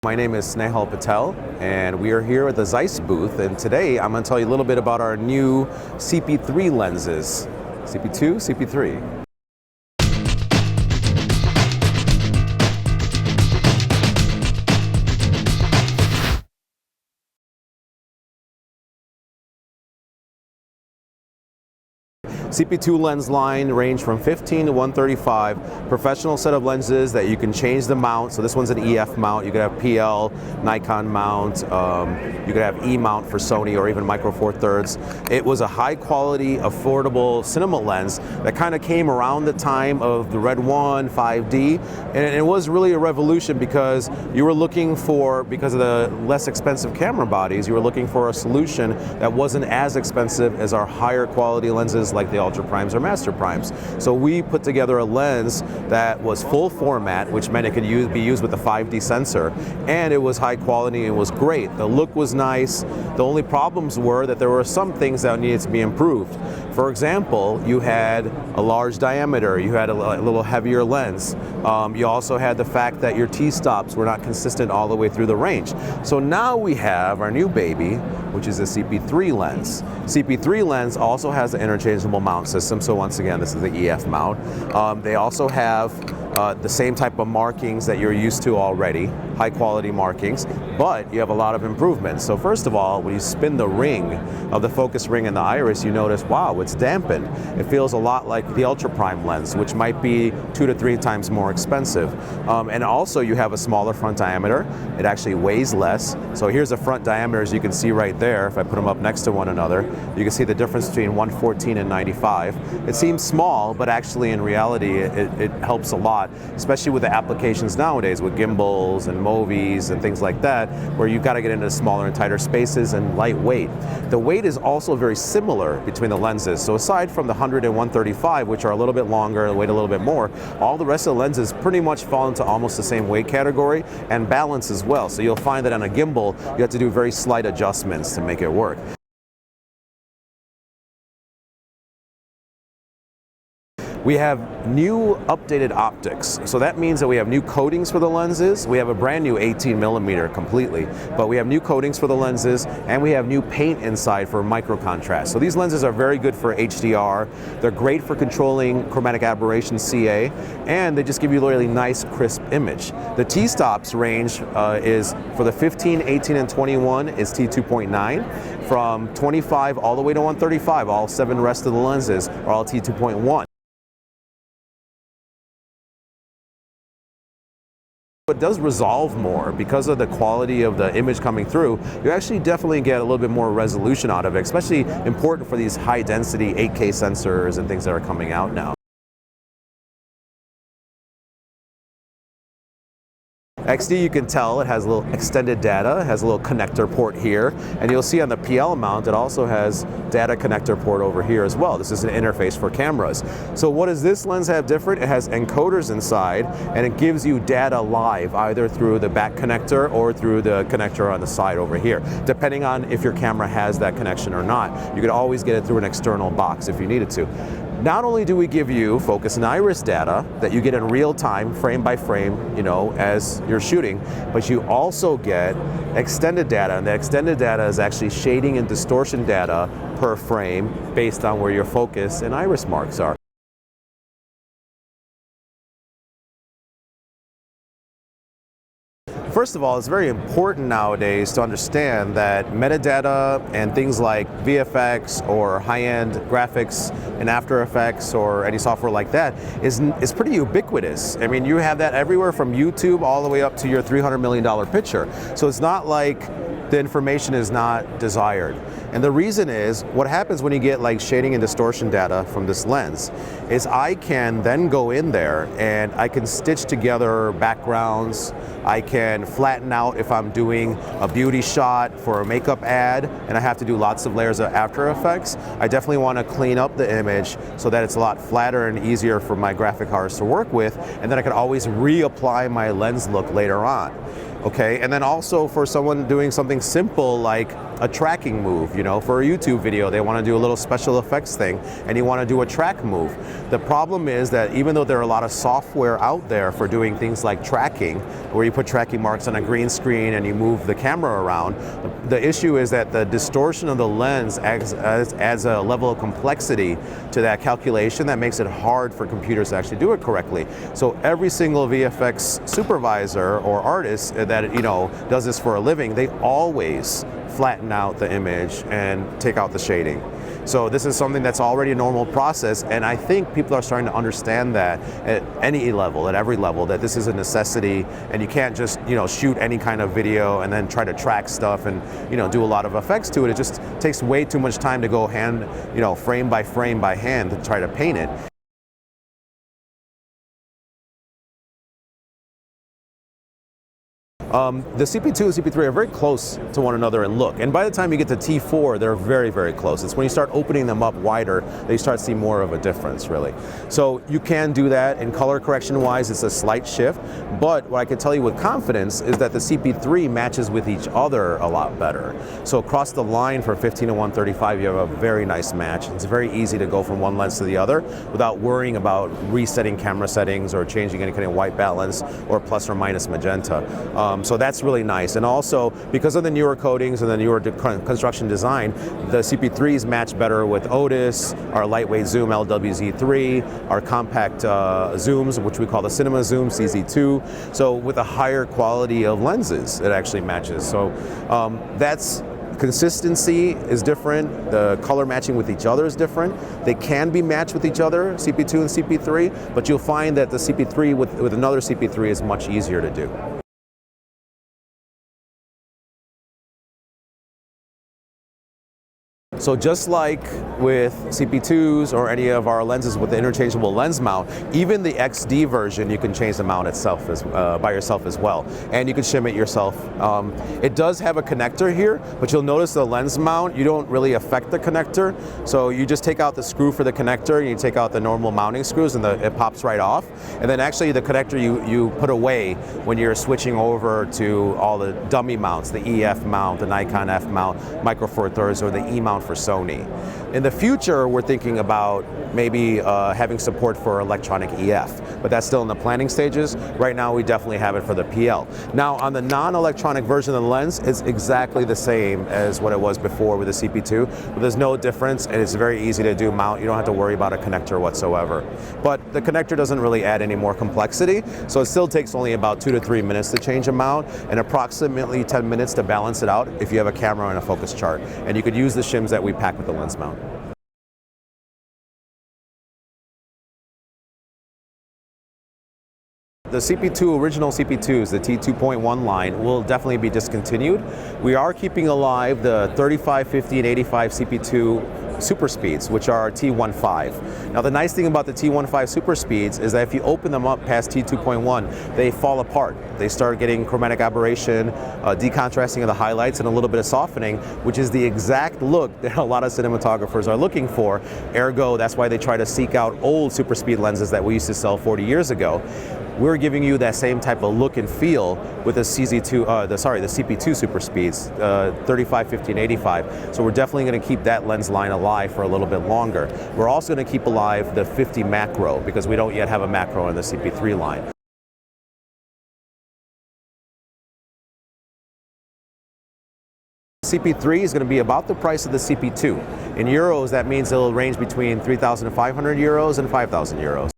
My name is Snehal Patel, and we are here at the Zeiss booth, and today I'm going to tell you a little bit about our new CP3 lenses. CP2, CP3. CP2 lens line range from 15 to 135, professional set of lenses that you can change the mount. So this one's an EF mount. You could have PL, Nikon mount, you could have E mount for Sony or even Micro Four Thirds. It was a high quality, affordable cinema lens that kind of came around the time of the Red 1 5D, and it was really a revolution because you were looking for, because of the less expensive camera bodies, you were looking for a solution that wasn't as expensive as our higher quality lenses like the Ultra Primes or Master Primes. So we put together a lens that was full format, which meant it could be used with a 5D sensor, and it was high quality and was great. The look was nice. The only problems were that there were some things that needed to be improved. For example, you had a large diameter, you had a little heavier lens. You also had the fact that your T-stops were not consistent all the way through the range. So now we have our new baby, which is a CP3 lens. CP3 lens also has an interchangeable mount system, so once again, this is the EF mount. They also have the same type of markings that you're used to already, high quality markings, but you have a lot of improvements. So first of all, when you spin the ring of the focus ring in the iris, you notice, wow, it's dampened. It feels a lot like the Ultra Prime lens, which might be 2 to 3 times more expensive. And also you have a smaller front diameter. It actually weighs less. So here's the front diameter, as you can see right there. If I put them up next to one another, you can see the difference between 114 and 95. It seems small, but actually in reality, it helps a lot, especially with the applications nowadays with gimbals and movies and things like that, where you've got to get into smaller and tighter spaces and lightweight. The weight is also very similar between the lenses. So aside from the 100 and 135, which are a little bit longer and weigh a little bit more, all the rest of the lenses pretty much fall into almost the same weight category and balance as well. So you'll find that on a gimbal, you have to do very slight adjustments to make it work. We have new updated optics. So that means that we have new coatings for the lenses. We have a brand new 18mm completely, but we have new coatings for the lenses, and we have new paint inside for micro contrast. So these lenses are very good for HDR. They're great for controlling chromatic aberration CA, and they just give you a really nice, crisp image. The T-stops range is for the 15, 18, and 21 is T2.9. From 25 all the way to 135, all 7 rest of the lenses are all T2.1. It does resolve more because of the quality of the image coming through. You actually definitely get a little bit more resolution out of it, especially important for these high density 8K sensors and things that are coming out now. XD, you can tell it has a little extended data, it has a little connector port here, and you'll see on the PL mount it also has data connector port over here as well. This is an interface for cameras. So what does this lens have different? It has encoders inside, and it gives you data live, either through the back connector or through the connector on the side over here, depending on if your camera has that connection or not. You could always get it through an external box if you needed to. Not only do we give you focus and iris data that you get in real time, frame by frame, as you're shooting, but you also get extended data, and the extended data is actually shading and distortion data per frame based on where your focus and iris marks are. First of all, it's very important nowadays to understand that metadata and things like VFX or high-end graphics in After Effects or any software like that is pretty ubiquitous. I mean, you have that everywhere from YouTube all the way up to your $300 million picture. So it's not like the information is not desired. And the reason is, what happens when you get like shading and distortion data from this lens is I can then go in there and I can stitch together backgrounds, I can flatten out if I'm doing a beauty shot for a makeup ad and I have to do lots of layers of After Effects. I definitely want to clean up the image so that it's a lot flatter and easier for my graphic artist to work with, and then I can always reapply my lens look later on. Okay, and then also for someone doing something simple like a tracking move, you know, for a YouTube video, they want to do a little special effects thing and you want to do a track move. The problem is that even though there are a lot of software out there for doing things like tracking, where you put tracking marks on a green screen and you move the camera around, the issue is that the distortion of the lens adds a level of complexity to that calculation that makes it hard for computers to actually do it correctly. So every single VFX supervisor or artist that, you know, does this for a living, they always flatten out the image and take out the shading. So this is something that's already a normal process, and I think people are starting to understand that at any level, at every level, that this is a necessity, and you can't just, you know, shoot any kind of video and then try to track stuff and, you know, do a lot of effects to it. It just takes way too much time to go frame by hand to try to paint it. The CP2 and CP3 are very close to one another in look, and by the time you get to T4, they're very, very close. It's when you start opening them up wider that you start to see more of a difference, really. So you can do that, and color correction wise, it's a slight shift, but what I can tell you with confidence is that the CP3 matches with each other a lot better. So across the line for 15 to 135, you have a very nice match. It's very easy to go from one lens to the other without worrying about resetting camera settings or changing any kind of white balance or plus or minus magenta. So that's really nice. And also, because of the newer coatings and the newer construction design, the CP3s match better with Otis, our lightweight zoom LWZ3, our compact zooms, which we call the cinema zoom CZ2. So with a higher quality of lenses, it actually matches. So that's consistency is different. The color matching with each other is different. They can be matched with each other, CP2 and CP3, but you'll find that the CP3 with another CP3 is much easier to do. So just like with CP2s or any of our lenses with the interchangeable lens mount, even the XD version, you can change the mount itself by yourself as well. And you can shim it yourself. It does have a connector here, but you'll notice the lens mount, you don't really affect the connector. So you just take out the screw for the connector, and you take out the normal mounting screws, and it pops right off. And then actually the connector you put away when you're switching over to all the dummy mounts, the EF mount, the Nikon F mount, Micro Four Thirds, or the E mount for Sony. In the future, we're thinking about maybe having support for electronic EF, but that's still in the planning stages. Right now, we definitely have it for the PL. Now, on the non-electronic version of the lens, it's exactly the same as what it was before with the CP2, but there's no difference, and it's very easy to do mount. You don't have to worry about a connector whatsoever. But the connector doesn't really add any more complexity, so it still takes only about 2 to 3 minutes to change a mount, and approximately 10 minutes to balance it out if you have a camera and a focus chart. And you could use the shims that we pack with the lens mount. The CP2, original CP2s, the T2.1 line, will definitely be discontinued. We are keeping alive the 35, 50, and 85 CP2 super speeds, which are T15. Now the nice thing about the T15 super speeds is that if you open them up past T2.1, they fall apart. They start getting chromatic aberration, decontrasting of the highlights, and a little bit of softening, which is the exact look that a lot of cinematographers are looking for. Ergo, that's why they try to seek out old super speed lenses that we used to sell 40 years ago. We're giving you that same type of look and feel with the CP2 super speeds, 35, 50, and 85. So we're definitely going to keep that lens line alive for a little bit longer. We're also going to keep alive the 50 macro because we don't yet have a macro on the CP3 line. CP3 is going to be about the price of the CP2. In euros, that means it'll range between 3,500 euros and 5,000 euros.